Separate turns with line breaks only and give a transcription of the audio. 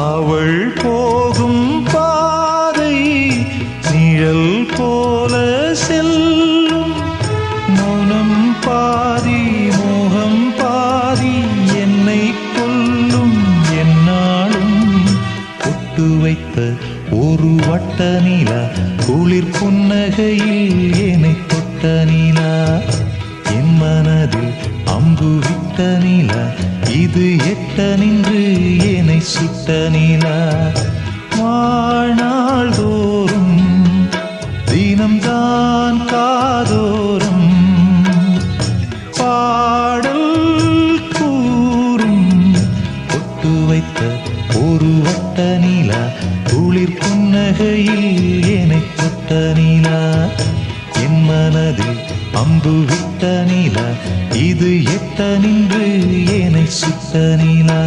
அவள் போகும் பாதை நிழல் போல செல்லும். மௌனம் பாதி மோகம் பாதி என்னை கொல்லும். என்னாலும் ஒட்டு வைத்த ஒரு வட்ட நிலா குளிர் புன்னகையில் என்னை தொட்ட நிலா. என் மனதில் அம்பு விட்ட நிலா இது எட்ட நின்று என்னை சுட்ட நிலா. வாழ்நாள் தோறும் தினம்தான் காதோறும் பாடல் கூறும். ஒட்டு வைத்த ஒரு வட்ட நிலா குளிர் புன்னகையில் என்னை தொட்ட நிலா. என் மனதில் அம்பு விட்ட நிலா இது எட்ட நின்று என்னை சுட்ட நிலா.